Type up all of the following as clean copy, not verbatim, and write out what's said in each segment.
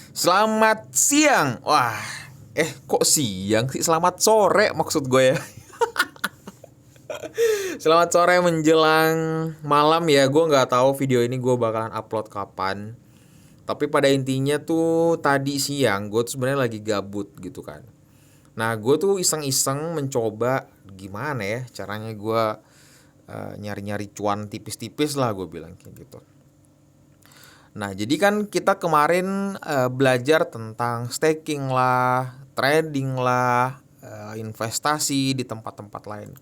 Selamat siang. Wah, kok siang sih? Selamat sore maksud gue ya. Selamat sore menjelang malam ya. Gue nggak tahu video ini gue bakalan upload kapan. Tapi pada intinya tuh tadi siang gue tuh sebenarnya lagi gabut gitu kan. Nah, gue tuh iseng-iseng mencoba gimana ya caranya gue nyari-nyari cuan tipis-tipis lah, gue bilang kayak gitu. Nah, jadi kan kita kemarin belajar tentang staking lah, trading lah, investasi di tempat-tempat lain.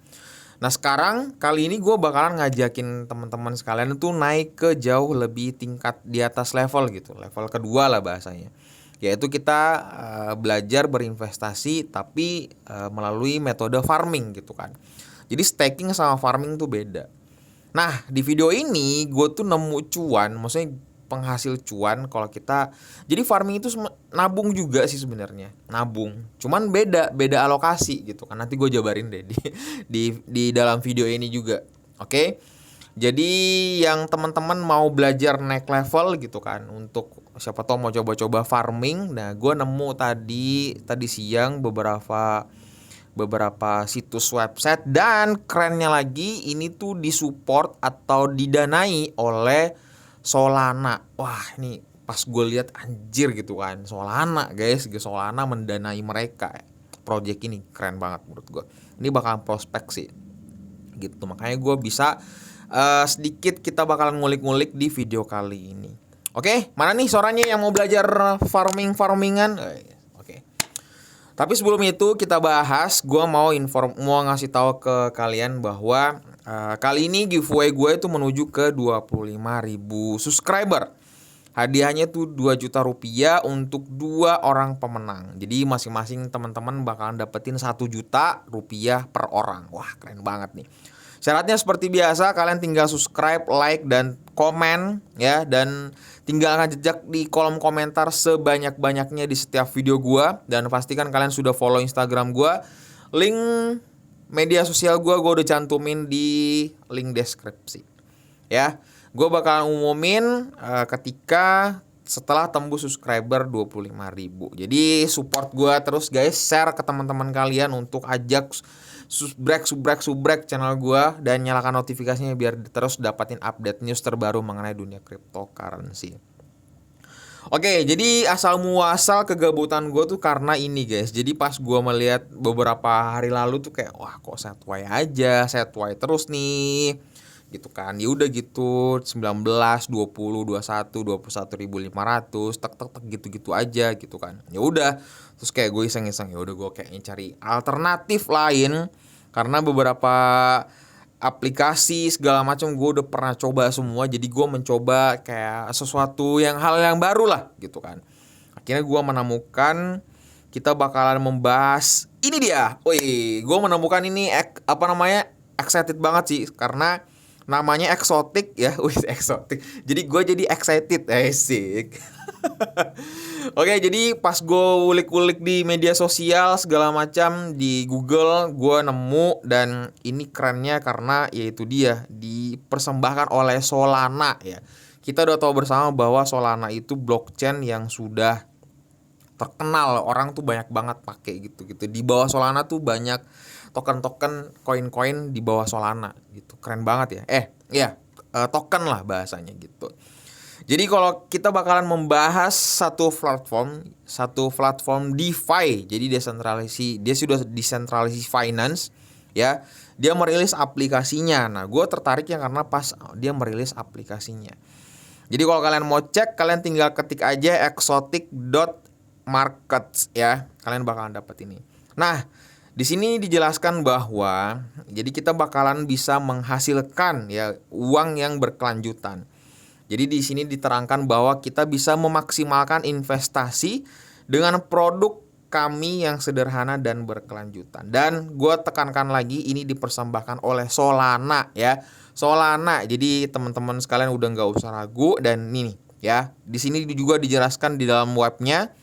Nah, sekarang kali ini gue bakalan ngajakin teman-teman sekalian itu naik ke jauh lebih tingkat di atas level gitu, level kedua lah bahasanya. Yaitu kita belajar berinvestasi tapi melalui metode farming gitu kan. Jadi staking sama farming tuh beda. Nah, di video ini gue tuh nemu cuan, maksudnya penghasil cuan kalau kita. Jadi farming itu nabung juga sih sebenarnya, nabung. Cuman beda alokasi gitu kan. Nanti gue jabarin deh di dalam video ini juga. Oke. Jadi yang teman-teman mau belajar naik level gitu kan, untuk siapa tahu mau coba-coba farming. Nah, gue nemu tadi siang beberapa situs website, dan kerennya lagi ini tuh disupport atau didanai oleh Solana. Wah, ini pas gue lihat anjir gitu kan, Solana guys, Solana mendanai mereka. Project ini keren banget menurut gue. Ini bakalan prospek sih gitu, makanya gue bisa sedikit kita bakalan ngulik-ngulik di video kali ini. Oke, mana nih suaranya yang mau belajar farmingan? Oke. Tapi sebelum itu kita bahas, gue mau ngasih tahu ke kalian bahwa kali ini giveaway gue itu menuju ke 25.000 subscriber. Hadiahnya tuh 2 juta rupiah untuk 2 orang pemenang. Jadi masing-masing teman-teman bakalan dapetin 1 juta rupiah per orang. Wah, keren banget nih. Syaratnya seperti biasa, kalian tinggal subscribe, like, dan komen ya, dan tinggalkan jejak di kolom komentar sebanyak-banyaknya di setiap video gua, dan pastikan kalian sudah follow Instagram gua. Link media sosial gua udah cantumin di link deskripsi. Ya, gua bakalan umumin ketika setelah tembus subscriber 25.000. Jadi support gua terus guys, share ke teman-teman kalian untuk ajak subrek channel gua, dan nyalakan notifikasinya biar terus dapatin update news terbaru mengenai dunia cryptocurrency. Oke, jadi asal muasal kegabutan gue tuh karena ini guys. Jadi pas gue melihat beberapa hari lalu tuh kayak, wah kok setway aja, setway terus nih gitu kan. Ya udah gitu 19, 20, 21, 21.500 tek gitu-gitu aja gitu kan. Ya udah, terus kayak gue iseng-iseng, ya udah gue kayaknya cari alternatif lain, karena beberapa aplikasi segala macam gue udah pernah coba semua. Jadi gue mencoba kayak sesuatu hal yang baru lah gitu kan. Akhirnya gue menemukan, kita bakalan membahas ini dia. Wih, gue menemukan ini excited banget sih, karena namanya eksotik ya. Wih, eksotik. Jadi gue jadi excited, asik. Oke, jadi pas gue ulik-ulik di media sosial segala macam di Google, gue nemu, dan ini kerennya karena yaitu dia dipersembahkan oleh Solana ya. Kita udah tahu bersama bahwa Solana itu blockchain yang sudah terkenal, orang tuh banyak banget pakai gitu-gitu. Di bawah Solana tuh banyak token-token, koin-koin di bawah Solana gitu. Keren banget ya. Token lah bahasanya gitu. Jadi kalau kita bakalan membahas satu platform DeFi, jadi dia sudah decentralized finance ya. Dia merilis aplikasinya. Nah, gue tertariknya karena pas dia merilis aplikasinya. Jadi kalau kalian mau cek, kalian tinggal ketik aja exotic.markets ya. Kalian bakalan dapat ini. Nah, di sini dijelaskan bahwa jadi kita bakalan bisa menghasilkan ya uang yang berkelanjutan. Jadi di sini diterangkan bahwa kita bisa memaksimalkan investasi dengan produk kami yang sederhana dan berkelanjutan. Dan gue tekankan lagi, ini dipersembahkan oleh Solana ya. Solana. Jadi teman-teman sekalian udah nggak usah ragu, dan ini ya. Di sini juga dijelaskan di dalam webnya,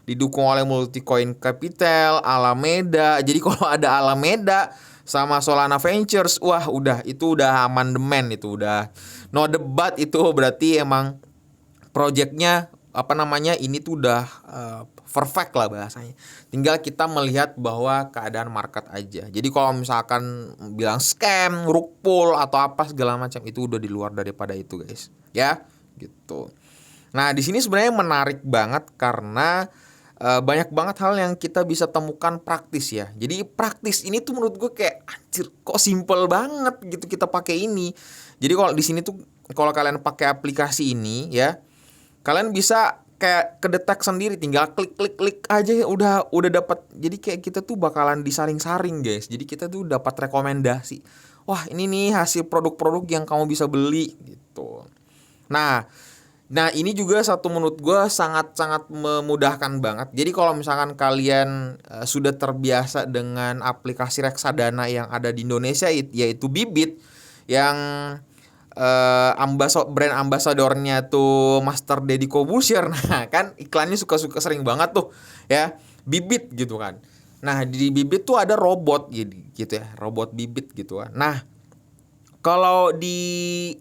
didukung oleh Multicoin Capital, Alameda. Jadi kalau ada Alameda sama Solana Ventures, wah itu udah amandemen, itu udah no debat, itu berarti emang projectnya ini tuh udah perfect lah bahasanya. Tinggal kita melihat bahwa keadaan market aja. Jadi kalau misalkan bilang scam, rug pull atau apa segala macam, itu udah di luar daripada itu guys. Ya, gitu. Nah, di sini sebenarnya menarik banget karena banyak banget hal yang kita bisa temukan praktis ya. Jadi praktis ini tuh menurut gue kayak anjir kok simple banget gitu kita pakai ini. Jadi kalau di sini tuh kalau kalian pakai aplikasi ini ya, kalian bisa kayak kedetek sendiri, tinggal klik aja ya udah dapat. Jadi kayak kita tuh bakalan disaring-saring guys. Jadi kita tuh dapat rekomendasi. Wah, ini nih hasil produk-produk yang kamu bisa beli gitu. Nah ini juga satu menurut gue sangat-sangat memudahkan banget. Jadi kalau misalkan kalian sudah terbiasa dengan aplikasi reksadana yang ada di Indonesia yaitu Bibit yang brand ambasadornya tuh Master Deddy Corbuzier. Nah kan iklannya suka sering banget tuh ya, Bibit gitu kan. Nah di Bibit tuh ada robot gitu ya, robot Bibit gitu kan. Nah kalau di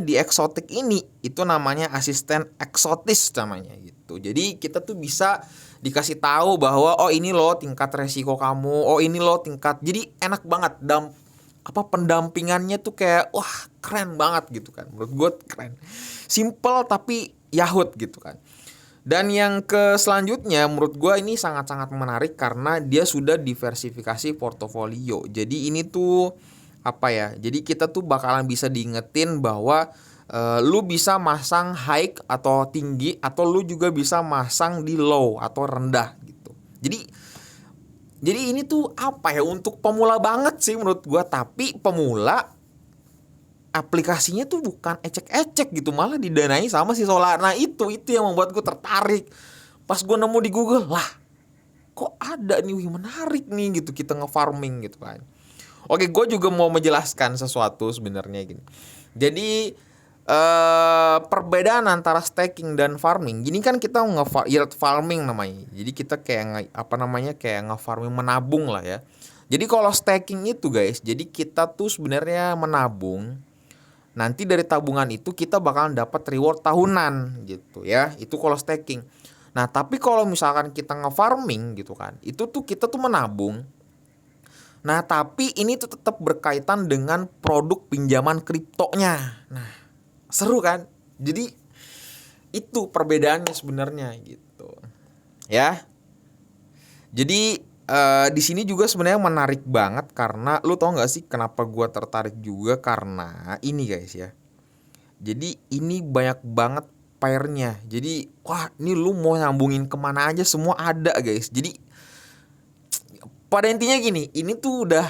di eksotik ini itu namanya asisten eksotis namanya gitu. Jadi kita tuh bisa dikasih tahu bahwa oh ini loh tingkat resiko kamu, oh ini loh tingkat. Jadi enak banget pendampingannya tuh kayak wah keren banget gitu kan. Menurut gue keren. Simple tapi yahut gitu kan. Dan yang ke selanjutnya menurut gue ini sangat-sangat menarik karena dia sudah diversifikasi portofolio. Jadi ini tuh jadi kita tuh bakalan bisa diingetin bahwa lu bisa masang high atau tinggi, atau lu juga bisa masang di low atau rendah gitu. Jadi ini tuh untuk pemula banget sih menurut gua, tapi pemula aplikasinya tuh bukan ecek-ecek gitu, malah didanai sama si Solana itu yang membuat gua tertarik. Pas gua nemu di Google, lah kok ada nih, menarik nih gitu kita nge-farming gitu kan. Oke, gue juga mau menjelaskan sesuatu sebenarnya gini. Jadi perbedaan antara staking dan farming. Gini kan kita yield farming namanya. Jadi kita kayak kayak nge-farming, menabung lah ya. Jadi kalau staking itu guys, jadi kita tuh sebenarnya menabung. Nanti dari tabungan itu kita bakalan dapat reward tahunan gitu ya. Itu kalau staking. Nah, tapi kalau misalkan kita nge-farming gitu kan, itu tuh kita tuh menabung. Nah, tapi ini tuh tetap berkaitan dengan produk pinjaman kriptonya. Nah, seru kan? Jadi itu perbedaannya sebenarnya gitu. Ya. Jadi di sini juga sebenarnya menarik banget karena lu tau nggak sih kenapa gua tertarik juga, karena ini guys ya. Jadi ini banyak banget pairnya. Jadi wah, ini lu mau nyambungin kemana aja semua ada guys. Jadi pada intinya gini, ini tuh udah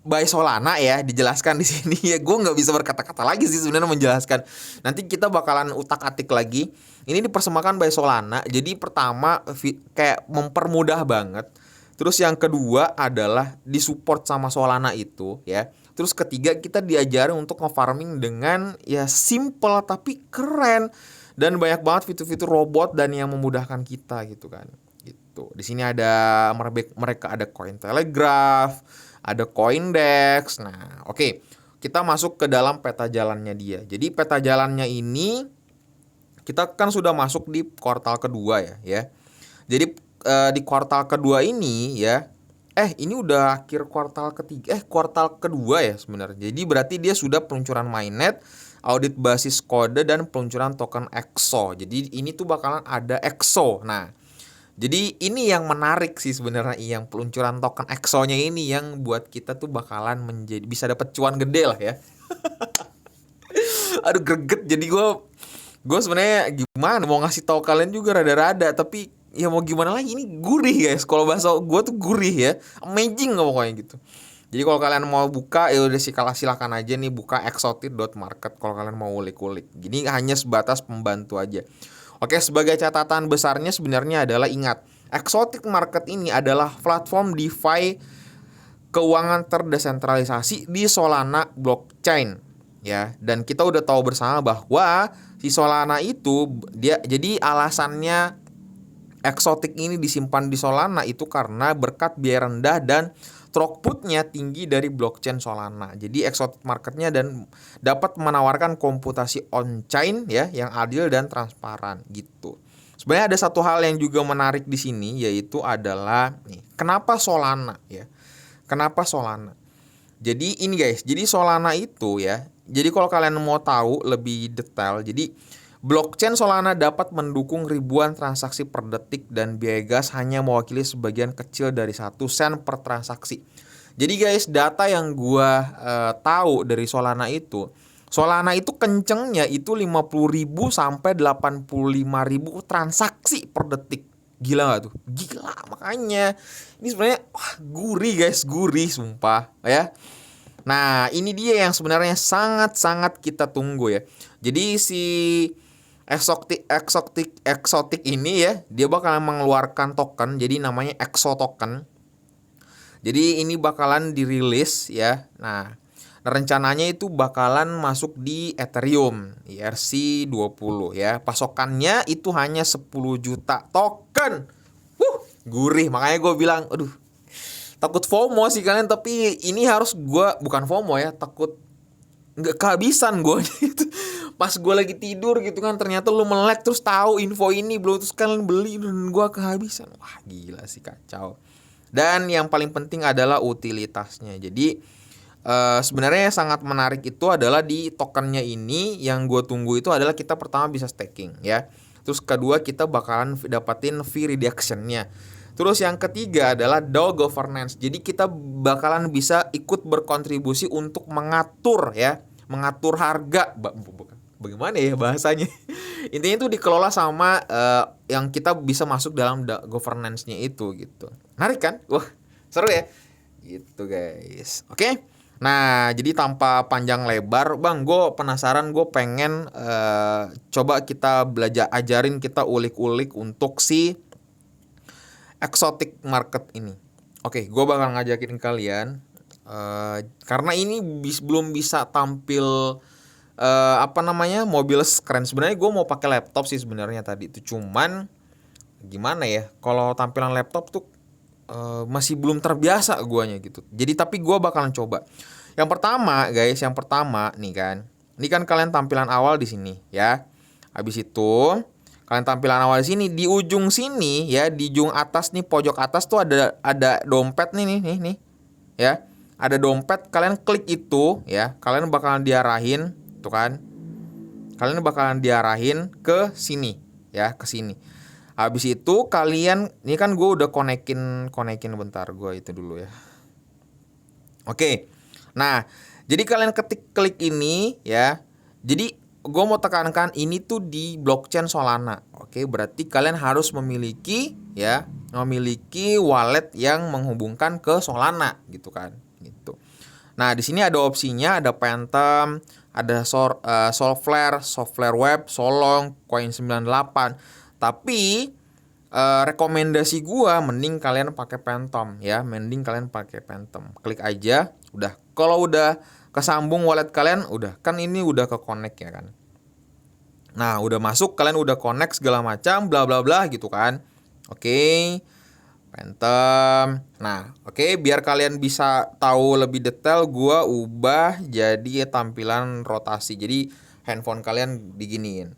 by Solana ya, dijelaskan di sini ya. Gue nggak bisa berkata-kata lagi sih sebenarnya menjelaskan. Nanti kita bakalan utak-atik lagi. Ini dipersembahkan by Solana. Jadi pertama kayak mempermudah banget. Terus yang kedua adalah disupport sama Solana itu ya. Terus ketiga kita diajarin untuk nge-farming dengan ya simple tapi keren, dan banyak banget fitur-fitur robot dan yang memudahkan kita gitu kan. Gitu. Di sini ada mereka ada Cointelegraph, ada Coindex. Nah, oke. Kita masuk ke dalam peta jalannya dia. Jadi peta jalannya ini kita kan sudah masuk di kuartal kedua ya. Jadi di kuartal kedua ini ya. Ini udah akhir kuartal ketiga. Kuartal kedua ya sebenarnya. Jadi berarti dia sudah peluncuran mainnet, audit basis kode, dan peluncuran token EXO. Jadi ini tuh bakalan ada EXO. Nah, jadi ini yang menarik sih sebenarnya, yang peluncuran token EXO-nya ini yang buat kita tuh bakalan bisa dapat cuan gede lah ya. Aduh greget, jadi gue sebenarnya gimana mau ngasih tahu kalian juga rada-rada, tapi ya mau gimana lagi, ini gurih guys. Kalau bahasa gue tuh gurih ya, amazing pokoknya gitu. Jadi kalau kalian mau buka ya udah silakan aja nih, buka exotic.market kalau kalian mau ulik-ulik. Gini hanya sebatas pembantu aja. Oke, sebagai catatan besarnya sebenarnya adalah ingat, Exotic Market ini adalah platform DeFi keuangan terdesentralisasi di Solana blockchain ya. Dan kita udah tahu bersama bahwa si Solana itu jadi alasannya Exotic ini disimpan di Solana itu karena berkat biaya rendah dan throughputnya tinggi dari blockchain Solana. Jadi exotic marketnya dan dapat menawarkan komputasi on-chain ya yang adil dan transparan gitu. Sebenarnya ada satu hal yang juga menarik di sini, yaitu adalah nih, kenapa Solana ya? Kenapa Solana? Jadi ini guys, jadi Solana itu ya. Jadi kalau kalian mau tahu lebih detail, jadi blockchain Solana dapat mendukung ribuan transaksi per detik dan biaya gas hanya mewakili sebagian kecil dari 1 sen per transaksi. Jadi guys, data yang gua tahu dari Solana itu kencengnya itu 50.000 sampai 85.000 transaksi per detik. Gila gak tuh? Gila, makanya ini sebenarnya gurih guys, gurih sumpah ya. Nah, ini dia yang sebenarnya sangat-sangat kita tunggu ya. Jadi si Exotic ini ya, dia bakalan mengeluarkan token, jadi namanya Exo token. Jadi ini bakalan dirilis ya. Nah, rencananya itu bakalan masuk di Ethereum ERC20 ya. Pasokannya itu hanya 10 juta token. Gurih, makanya gue bilang, aduh, takut FOMO sih kalian, tapi ini harus gue, bukan FOMO ya, takut nggak kehabisan gue gitu. Pas gue lagi tidur gitu kan, ternyata lu melek terus tahu info ini belum, terus kalian beli dan gue kehabisan. Wah gila sih, kacau. Dan yang paling penting adalah utilitasnya. Jadi sebenarnya yang sangat menarik itu adalah di tokennya ini. Yang gue tunggu itu adalah kita pertama bisa staking ya. Terus kedua kita bakalan dapatin fee reduction-nya. Terus yang ketiga adalah DAO governance. Jadi kita bakalan bisa ikut berkontribusi untuk mengatur ya, mengatur harga. Bagaimana ya bahasanya? Intinya itu dikelola sama yang kita bisa masuk dalam governance-nya itu gitu. Menarik kan? Wah, seru ya. Gitu guys. Oke. Nah, jadi tanpa panjang lebar, Bang, gue penasaran, gue pengen coba kita belajar, ajarin, kita ulik-ulik untuk si exotic market ini. Oke, gue bakal ngajakin kalian karena ini belum bisa tampil mobil keren. Sebenarnya gue mau pakai laptop sih sebenarnya tadi itu, cuman gimana ya, kalau tampilan laptop tuh masih belum terbiasa guanya gitu. Jadi tapi gue bakalan coba. Yang pertama guys, nih kan, ini kan kalian tampilan awal di sini ya. Habis itu kalian tampilan awal di sini, di ujung sini ya, di ujung atas nih, pojok atas tuh ada dompet nih ya. Ada dompet, kalian klik itu ya, kalian bakalan diarahin tuh kan. Kalian bakalan diarahin ke sini ya, ke sini. Habis itu kalian, ini kan gue udah konekin bentar, gue itu dulu ya. Oke. Nah, jadi kalian klik ini ya. Jadi gue mau tekankan ini tuh di blockchain Solana. Oke, berarti kalian harus memiliki wallet yang menghubungkan ke Solana gitu kan, gitu. Nah, di sini ada opsinya, ada Phantom, ada Solflare, Software Web, Solong, Coin98. Tapi rekomendasi gua mending kalian pakai Phantom ya, Klik aja, udah. Kalau udah kesambung wallet kalian, udah kan ini udah ke connect ya kan. Nah, udah masuk, kalian udah connect segala macam bla bla bla gitu kan. Oke. Phantom. Nah, oke, biar kalian bisa tahu lebih detail, gua ubah jadi tampilan rotasi. Jadi handphone kalian diginiin.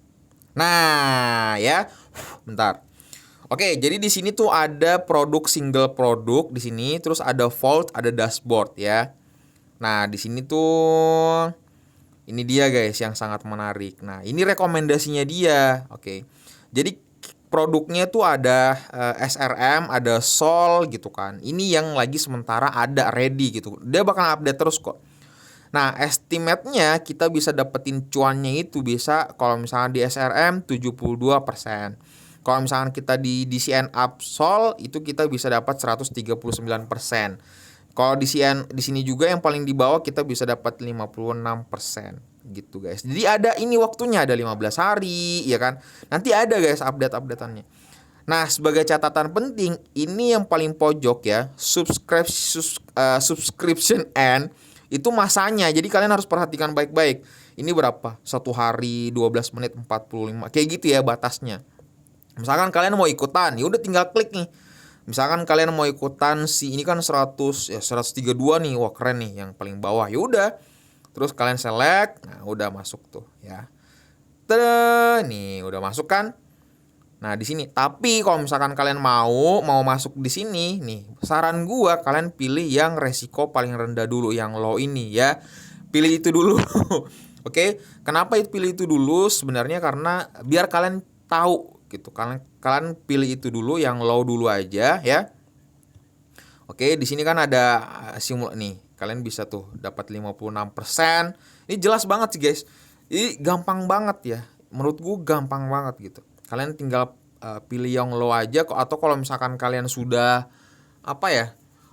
Nah, ya. Bentar. Oke, jadi di sini tuh ada produk, single produk di sini, terus ada vault, ada dashboard ya. Nah, di sini tuh ini dia guys yang sangat menarik. Nah, ini rekomendasinya dia. Oke. Jadi produknya tuh ada SRM, ada Sol gitu kan. Ini yang lagi sementara ada ready gitu. Dia bakal update terus kok. Nah, estimate-nya kita bisa dapetin cuannya itu bisa kalau misalnya di SRM 72%. Kalau misalnya kita di DCN Up Sol itu kita bisa dapat 139%. Kalau di sini juga yang paling di bawah kita bisa dapat 56% gitu guys. Jadi ada ini waktunya, ada 15 hari ya kan. Nanti ada guys update-updateannya. Nah, sebagai catatan penting, ini yang paling pojok ya, subscription end itu masanya. Jadi kalian harus perhatikan baik-baik. Ini berapa? 1 hari, 12 menit, 45. Kayak gitu ya batasnya. Misalkan kalian mau ikutan, ya udah tinggal klik nih. Misalkan kalian mau ikutan ini kan 100 ya 132 nih, wah keren nih yang paling bawah. Ya udah. Terus kalian select, nah udah masuk tuh ya. Tada, nih udah masuk kan? Nah, di sini. Tapi kalau misalkan kalian mau masuk di sini nih, saran gua kalian pilih yang resiko paling rendah dulu, yang low ini ya. Pilih itu dulu. Oke, kenapa itu pilih itu dulu? Sebenarnya karena biar kalian tahu gitu. Kalian pilih itu dulu, yang low dulu aja ya. Oke, di sini kan ada nih. Kalian bisa tuh dapat 56%. Ini jelas banget sih, guys. Ini gampang banget ya. Menurut gua gampang banget gitu. Kalian tinggal pilih yang low aja, atau kalau misalkan kalian sudah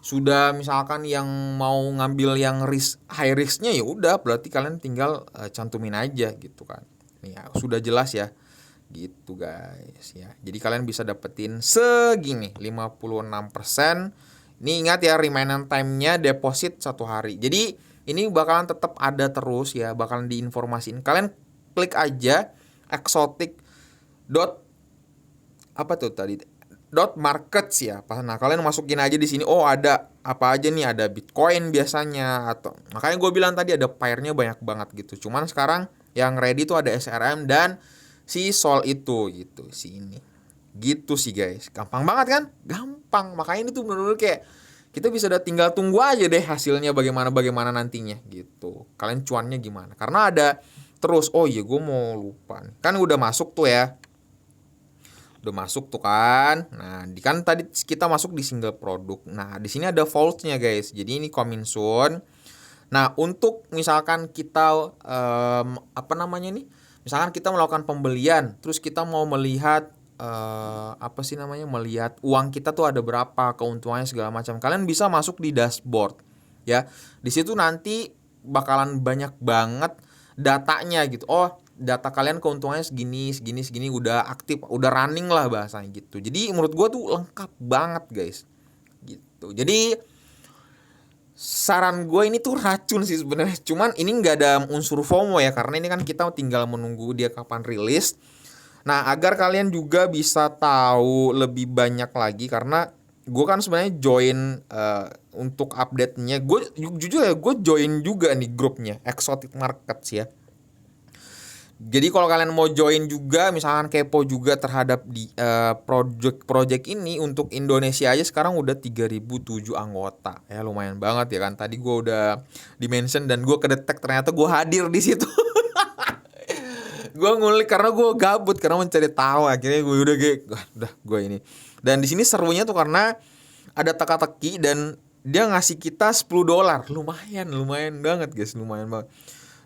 sudah misalkan yang mau ngambil yang high risknya, ya udah berarti kalian tinggal cantumin aja gitu kan. Nih ya, sudah jelas ya. Gitu guys ya. Jadi kalian bisa dapetin segini 56%. Ini ingat ya, remaining time-nya deposit 1 hari. Jadi ini bakalan tetap ada terus ya, bakalan diinformasiin. Kalian klik aja exotic markets ya. Nah, kalian masukin aja di sini. Oh, ada apa aja nih? Ada Bitcoin biasanya, atau makanya gue bilang tadi ada pairnya banyak banget gitu. Cuman sekarang yang ready tuh ada SRM dan si Sol itu gitu, si ini. Gitu sih guys. Gampang banget kan? Gampang. Makanya ini tuh bener-bener kayak kita bisa udah tinggal tunggu aja deh hasilnya bagaimana nantinya gitu. Kalian cuannya gimana? Karena ada terus. Oh iya, gue mau lupa nih. Kan udah masuk tuh ya. Udah masuk tuh kan. Nah, kan tadi kita masuk di single produk. Nah, di sini ada vault-nya guys. Jadi ini coming soon. Nah, untuk misalkan kita misalkan kita melakukan pembelian, terus kita mau melihat melihat uang kita tuh ada berapa, keuntungannya segala macam. Kalian bisa masuk di dashboard ya. Di situ nanti bakalan banyak banget datanya gitu. Oh, data kalian keuntungannya segini udah aktif, udah running lah bahasanya gitu. Jadi menurut gue tuh lengkap banget guys gitu. Jadi saran gue ini tuh racun sih sebenarnya. Cuman ini nggak ada unsur FOMO ya, karena ini kan kita tinggal menunggu dia kapan rilis. Nah, agar kalian juga bisa tahu lebih banyak lagi, karena gue kan sebenarnya join untuk update-nya. Gue jujur ya, gue join juga nih grupnya Exotic Markets ya. Jadi kalau kalian mau join juga, misalkan kepo juga terhadap di project ini, untuk Indonesia aja sekarang udah 3007 anggota. Ya lumayan banget ya kan. Tadi gue udah di-mention dan gue kedetek ternyata gue hadir di situ. Gue ngulik karena gue gabut, karena mencari tahu. Akhirnya gue udah gue ini. Dan di sini serunya tuh karena ada teka-teki dan dia ngasih kita $10. Lumayan banget guys, lumayan banget.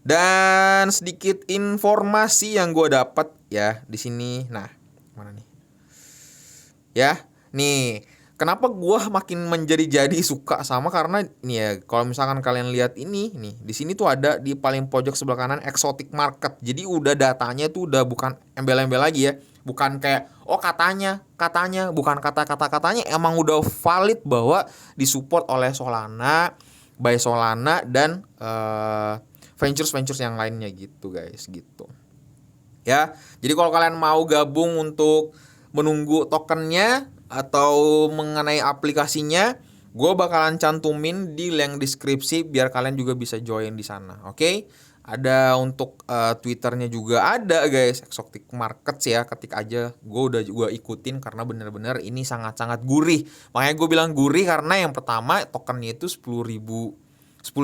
Dan sedikit informasi yang gue dapat ya di sini. Nah, mana nih? Ya, nih. Kenapa gue makin menjadi suka sama, karena ini ya, kalau misalkan kalian lihat ini nih, di sini tuh ada di paling pojok sebelah kanan Exotic Market. Jadi udah datanya tuh udah bukan embel-embel lagi ya. Bukan kayak katanya, bukan katanya, emang udah valid bahwa disupport oleh Solana, by Solana dan ventures yang lainnya gitu guys gitu ya. Jadi kalau kalian mau gabung untuk menunggu tokennya atau mengenai aplikasinya, gue bakalan cantumin di link deskripsi biar kalian juga bisa join di sana. Oke? Ada untuk Twitternya juga ada guys, Exotic Markets ya. Ketik aja, gue ikutin karena bener-bener ini sangat-sangat gurih. Makanya gue bilang gurih karena yang pertama tokennya itu 10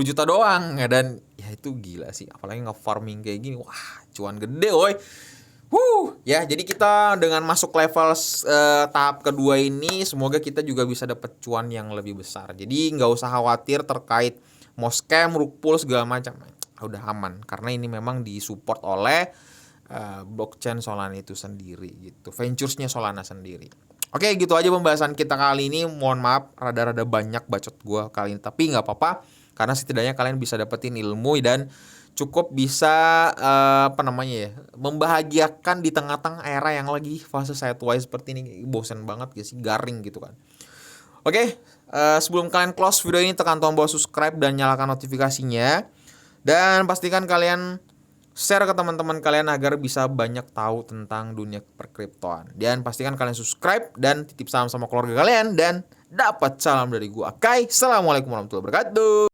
juta doang ya, dan ya itu gila sih, apalagi nge-farming kayak gini, wah cuan gede woi. Ya, jadi kita dengan masuk level tahap kedua ini, semoga kita juga bisa dapat cuan yang lebih besar. Jadi nggak usah khawatir terkait mau scam, rug pull segala macam, udah aman karena ini memang disupport oleh blockchain Solana itu sendiri gitu, venturesnya Solana sendiri. Oke, gitu aja pembahasan kita kali ini. Mohon maaf rada-rada banyak bacot gue kali ini, tapi nggak apa-apa karena setidaknya kalian bisa dapetin ilmu dan cukup bisa membahagiakan di tengah-tengah era yang lagi fase sideways seperti ini. Bosan banget gak sih, garing gitu kan. Oke, sebelum kalian close video ini, tekan tombol subscribe dan nyalakan notifikasinya, dan pastikan kalian share ke teman-teman kalian agar bisa banyak tahu tentang dunia perkriptoan. Dan pastikan kalian subscribe dan titip salam sama keluarga kalian dan dapat salam dari gua. Kai, assalamualaikum warahmatullahi wabarakatuh.